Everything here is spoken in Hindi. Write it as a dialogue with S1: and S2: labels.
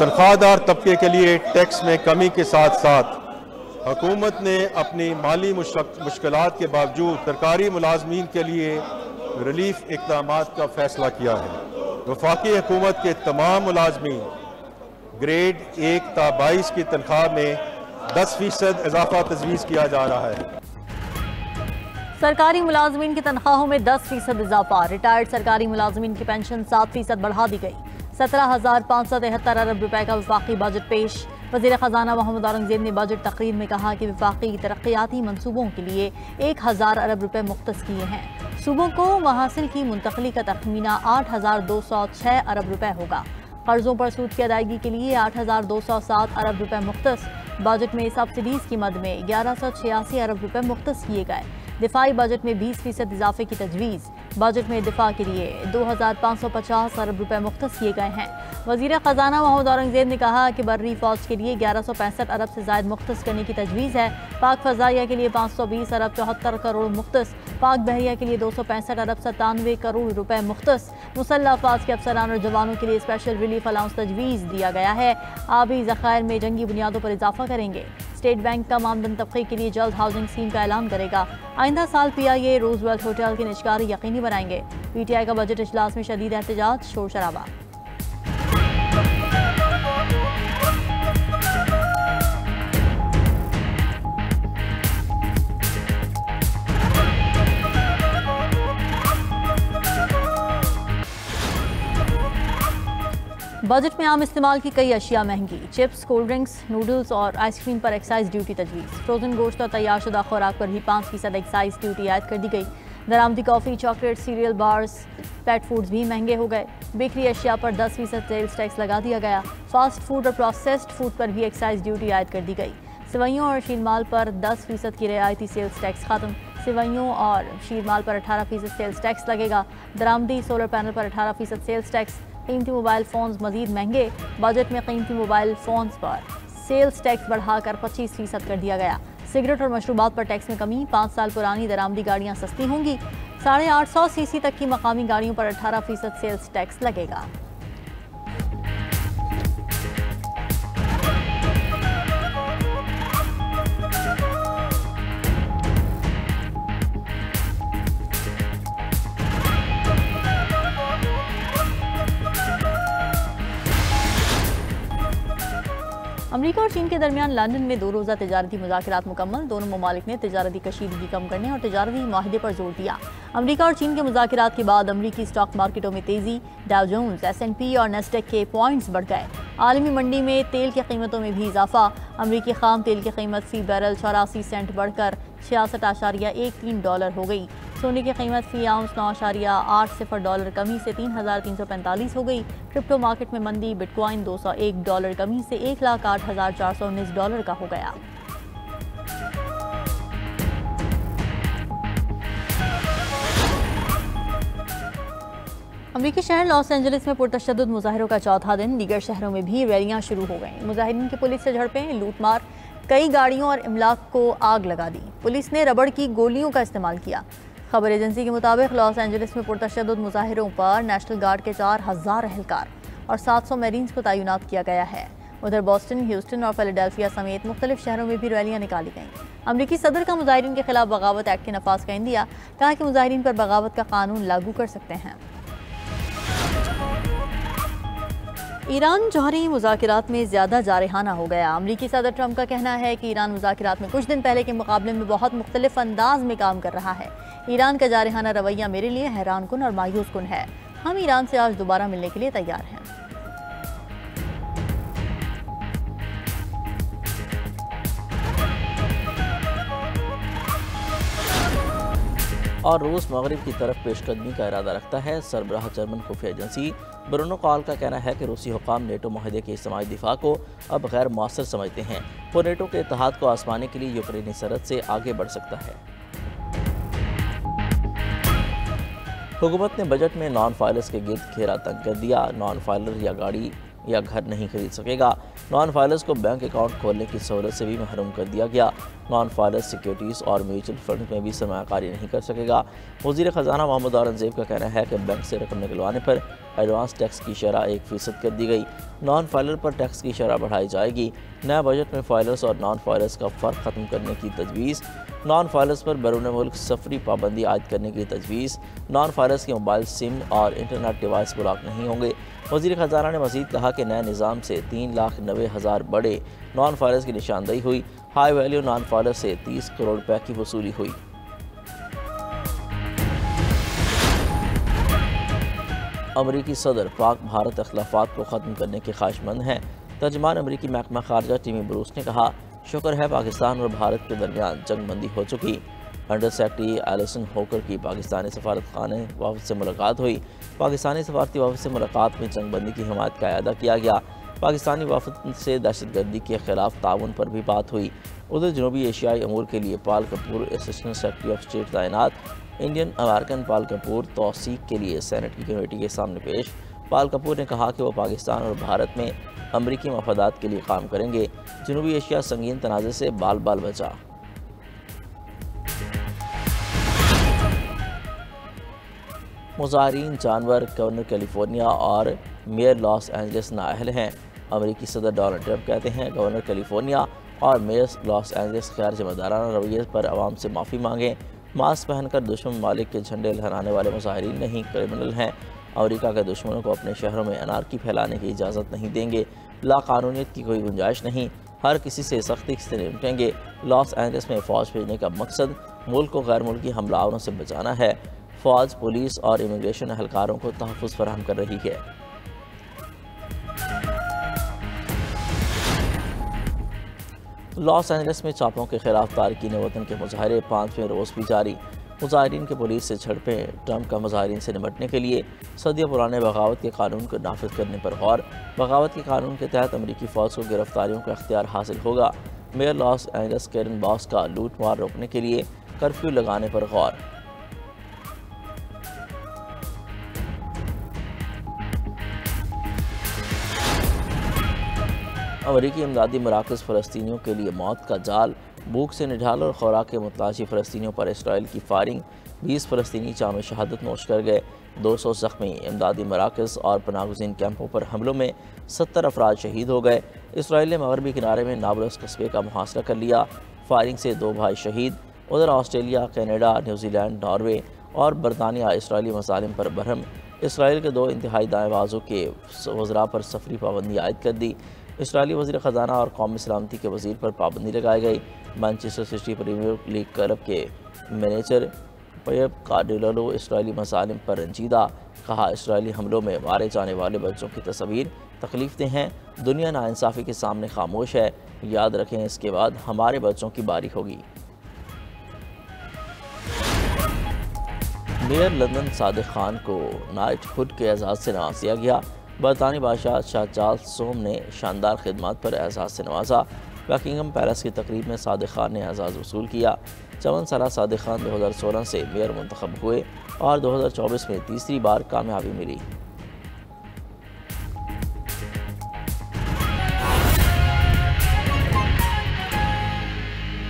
S1: तनख्वाहदार तबके के लिए टैक्स में कमी के साथ साथ हुकूमत ने अपनी माली मुश्किलात के बावजूद सरकारी मुलाजमीन के लिए रिलीफ इक़दामात का फैसला किया है। वफाकी हुकूमत के तमाम मुलाजमीन ग्रेड 1 ता 22 की तनख्वाह में 10% इजाफा तजवीज़ किया जा रहा है।
S2: सरकारी मुलाजमीन की तनख्वाहों में 10% इजाफा। रिटायर्ड सरकारी मुलाजमीन की पेंशन 7% बढ़ा दी गई। 17,573 अरब रुपए का वफाकी बजट पेश। वज़ीर ख़जाना मोहम्मद औरंगज़ेब ने बजट तकरीर में कहा कि वफाकी तरक्याती मनसूबों के लिए 1000 अरब रुपए मुख्तस किए हैं। सूबों को महासिल की मुंतकली का तखमीना 8,206 अरब रुपए होगा। कर्जों पर सूद की अदायगी के लिए 8,207 अरब रुपए मुख्तस। बजट में सब्सिडीज की मद में 1186 अरब रुपए मुख्तस किए गए। दिफाई बजट में 20% इजाफे की तजवीज़। बजट में दिफा के लिए 2,550 अरब रुपए मुख्तस किए गए हैं। वज़ीर ख़जाना मोहम्मद औरंगज़ेब ने कहा कि बर्री फ़ौज के लिए 1165 अरब से ज़ायद मुख्तस करने की तजवीज़ है। पाक फ़ज़ाइया के लिए 520 अरब 74 करोड़ मुख्तस। पाक बहरिया के लिए 265 अरब 97 करोड़ रुपए मुख्तस। मुसल्लह अफ़वाज के अफसरान और जवानों के लिए स्पेशल रिलीफ अलाउंस तजवीज़ दिया गया है। आबी ज़खायर में जंगी बुनियादों पर इजाफा करेंगे। स्टेट बैंक का मामदन तबके के लिए जल्द हाउसिंग स्कीम का ऐलान करेगा। आइंदा साल PIA रोजवेल्ट होटल की निजकारी यकीनी बनाएंगे। PTI का बजट इजलास में शदीद एहतजाज, शोर शराबा। बजट में आम इस्तेमाल की कई अशिया महंगी। चिप्स, कोल्ड ड्रिंक्स, नूडल्स और आइसक्रीम पर एक्साइज ड्यूटी तजवीज़। फ्रोजन गोश्त और तैयार शुदा खुराक पर भी 5% एक्साइज ड्यूटी आयद कर दी गई। दरामदी कॉफ़ी, चॉकलेट, सीरियल बार्स, पेट फूड्स भी महंगे हो गए। बेकरी अशिया पर 10% सेल्स टैक्स लगा दिया गया। फास्ट फूड और प्रोसेस्ड फूड पर भी एक्साइज ड्यूटी आयद कर दी गई। सेवइयों और शीरमाल पर 10% की रियायती सेल्स टैक्स खत्म। सेवइयों और शीरमाल पर 18% सेल्स टैक्स लगेगा। दरामदी सोलर पैनल पर 18% सेल्स टैक्स। कीमती मोबाइल फ़ोन्स मज़ीद महंगे। बजट में कीमती मोबाइल फ़ोन्स पर सेल्स टैक्स बढ़ाकर 25% कर दिया गया। सिगरेट और मशरूबात पर टैक्स में कमी। 5 साल पुरानी दरामदी गाड़ियाँ सस्ती होंगी। 850 cc तक की मकामी गाड़ियों पर 18% सेल्स टैक्स लगेगा। अमरीका और चीन के दरमियान लंदन में 2 रोज़ा तजारती मुज़ाकरात मुकम्मल। दोनों ममालिक ने तजारती कशीदगी कम करने और तजारती माहिदे पर जोर दिया। अमरीका और चीन के मुज़ाकरात के बाद अमरीकी स्टॉक मार्केटों में तेज़ी। डाउ जोन्स, S&P और नेस्डेक के पॉइंट्स बढ़ गए। आलमी मंडी में तेल की कीमतों में भी इजाफा। अमरीकी खाम तेल की कीमत फ़ी बैरल 84 सेंट बढ़कर $66.13 हो गई। सोने की कीमत फ़ी आउंस $9.80 कमी से 3,345 हो गई। क्रिप्टो मार्केट में मंदी। बिटकॉइन $201 कमी से $1,08,419 का हो गया। अमरीकी शहर लॉस एंजलिस में पुरतशद्दुद मुजाहिरों का चौथा दिन। दीगर शहरों में भी रैलियां शुरू हो गईं। मुजाहिरीन की पुलिस से झड़पें, लूटमार, कई गाड़ियों और इमलाक को आग लगा दी। पुलिस ने रबड़ की गोलियों का इस्तेमाल किया। खबर एजेंसी के मुताबिक लॉस एंजलिस में पुरतशद्दुद मुजाहिरों पर नेशनल गार्ड के 4000 एहलकार और 700 मेरीन्स को तैनात किया गया है। उधर बोस्टन, ह्यूस्टन और फिलाडेल्फिया समेत मुख्तलिफ शहरों में भी रैलियां निकाली गईं। अमरीकी सदर का मुजाहिरीन के खिलाफ बगावत एक्ट के नफाज का इंदिया। कहा कि मुजाहिरीन पर बगावत का कानून लागू कर सकते हैं। ईरान जौहरी मुज़ाकरात में ज़्यादा जारहाना हो गया। अमरीकी सदर ट्रंप का कहना है कि ईरान मुज़ाकरात में कुछ दिन पहले के मुकाबले में बहुत मुख्तलिफ अंदाज में काम कर रहा है। ईरान का जारहाना रवैया मेरे लिए हैरान कुन और मायूस कुन है। हम ईरान से आज दोबारा मिलने के लिए तैयार हैं।
S3: और रूस मगरिब की तरफ पेशकदमी का इरादा रखता है। सरबराह जर्मन खुफिया एजेंसी ब्रूनो कॉल का कहना है कि रूसी हुकाम नेटो माहिदे के इज्तिमाई दिफा को अब गैर मौसर समझते हैं। वो नेटो के इत्तेहाद को आजमाने के लिए यूक्रेनी सरहद से आगे बढ़ सकता है। हुकूमत ने बजट में नॉन फाइलर्स के गिर्द घेरा तंग कर दिया। नॉन फाइलर या गाड़ी या घर नहीं खरीद सकेगा। नॉन फाइलर्स को बैंक अकाउंट खोलने की सहूलत से भी महरूम कर दिया गया। नॉन फाइलर्स सिक्योरिटीज़ और म्यूचुअल फंड में भी सरमायाकारी नहीं कर सकेगा। वज़ीर ख़जाना मोहम्मद औरंगज़ेब का कहना है कि बैंक से रकम निकलवाने पर एडवांस टैक्स की शरह 1% कर दी गई। नॉन फाइलर पर टैक्स की शरह बढ़ाई जाएगी। नया बजट में फाइलर्स और नॉन फाइलर्स का फ़र्क ख़त्म करने की तजवीज़। नॉन फाइलर्स पर बैरून मुल्क सफरी पाबंदी आयद करने की तजवीज़। नॉन फाइलर्स के मोबाइल सिम और इंटरनेट डिवाइस ब्लॉक नहीं होंगे। वज़ीर ख़जाना ने मज़ीद कहा कि नए निज़ाम से 3,90,000 बड़े नॉन फाइलर्स की निशानदेही हुई। हाई वैल्यू नॉन फाइलर से 30 करोड़ रुपये की वसूली हुई। अमरीकी सदर पाक भारत अख्लाफात को ख़त्म करने के ख्वाहिशमंद हैं। तर्जमान अमरीकी महकमा खारजा टिमी ब्रूस ने कहा, शुक्र है पाकिस्तान और भारत के दरमियान जंगबंदी हो चुकी। अंडर सेक्रेटरी एलिसन होकर की पाकिस्तानी सफारत खाने वफ़द से मुलाकात हुई। पाकिस्तानी सफारती वफ़द से मुलाकात में जंगबंदी की हिमायत का अदा किया गया। पाकिस्तानी वफ़द से दहशतगर्दी के ख़िलाफ़ ताउन पर भी बात हुई। उधर जनूबी एशियाई अमूर के लिए Pal Kapoor assistant secretary of state तैनात। इंडियन अमेरिकन पाल कपूर तौसीक के लिए सेनेट की कमेटी के सामने पेश। पाल कपूर ने कहा कि वो पाकिस्तान और भारत में अमरीकी मफादात के लिए काम करेंगे। जनूबी एशिया संगीन तनाज़े से बाल बाल बचा। मुज़ाहिरीन जानवर गवर्नर कैलिफोर्निया और मेयर लॉस एंजलिस नाअहल हैं। अमरीकी सदर डोनाल्ड ट्रंप कहते हैं गवर्नर कैलिफोर्निया और मेयर लॉस एंजलिस गैर जिम्मेदाराना रवैये पर आवाम से माफ़ी मांगें। मास्क पहनकर दुश्मन ममालिक के झंडे लहराने वाले मुज़ाहिरीन नहीं क्रिमिनल हैं। अमेरिका के दुश्मनों को अपने शहरों में अनारकी फैलाने की इजाज़त नहीं देंगे। लाकानूनियत की कोई गुंजाइश नहीं। हर किसी से सख्ती से निपटेंगे। लॉस एंजलिस में फ़ौज भेजने का मकसद मुल्क को गैर मुल्की हमलावरों से बचाना है। फ़ौज, पुलिस और इमिग्रेशन एहलकारों को तहफ़्फ़ुज़ फराहम कर रही है। लॉस एंजलिस में छापों के खिलाफ तारकीन वतन के मुजाहरे 5वें रोज़ भी जारी। मुजाहिरीन के पुलिस से झड़पें। ट्रंप का मुजाहिरीन से निपटने के लिए सदियों पुराने बगावत के कानून को नाफिज करने पर गौर। बगावत के कानून के तहत अमरीकी फ़ौज को गिरफ्तारियों का इख्तियार हासिल होगा। Mayor Los Angeles Karen Bass का लूट मार रोकने के लिए कर्फ्यू लगाने पर गौर। अमरीकी इमदादी मराकज़ फ़लस्तीनियों के लिए मौत का जाल। भूख से निढाल और खुराक के मुतलाशी फ़लस्तीनियों पर इसराइल की फायरिंग। 20 फ़लस्तीनी जाम शहादत नोश कर गए। 200 ज़ख्मी। इमदादी मराकज़ और पनाहगज़ीन कैंपों पर हमलों में 70 अफराद शहीद हो गए। इसराइल ने मगरबी किनारे में नाबलस कस्बे का मुहासरा कर लिया। फायरिंग से 2 भाई शहीद। उधर ऑस्ट्रेलिया, कनाडा, न्यूजीलैंड, नॉर्वे और बरतानिया इसराइली मज़ालिम पर बरहम। इसराइल के 2 इंतहाई दाएँ बाजू के वज़रा पर सफरी पाबंदी आयद कर दी। इसराइली वज़ीर ख़जाना और कौमी सलामती के वज़ीर पर पाबंदी लगाई गई। Manchester City Premier League club के मैनेजर पेप गार्डियोला इसराइली मज़ालिम पर रंजीदा। कहा, इसराइली हमलों में मारे जाने वाले बच्चों की तस्वीर तकलीफ़देह हैं। दुनिया नाइंसाफ़ी के सामने खामोश है। याद रखें, इसके बाद हमारे बच्चों की बारी होगी। मेयर लंदन सादिक खान को नाइटहुड के एजाज़ से नवाज दिया गया। बरतानी बादशाह शाह चार्ल्स सोम ने शानदार खिदमत पर एजाज़ से नवाजा। बकिंगम पैलेस की तकरीब में सादिक खान ने एजाज़ वसूल किया। 54 साला सादिक खान 2016 से मेयर मुंतखब हुए और 2024 में तीसरी बार कामयाबी मिली।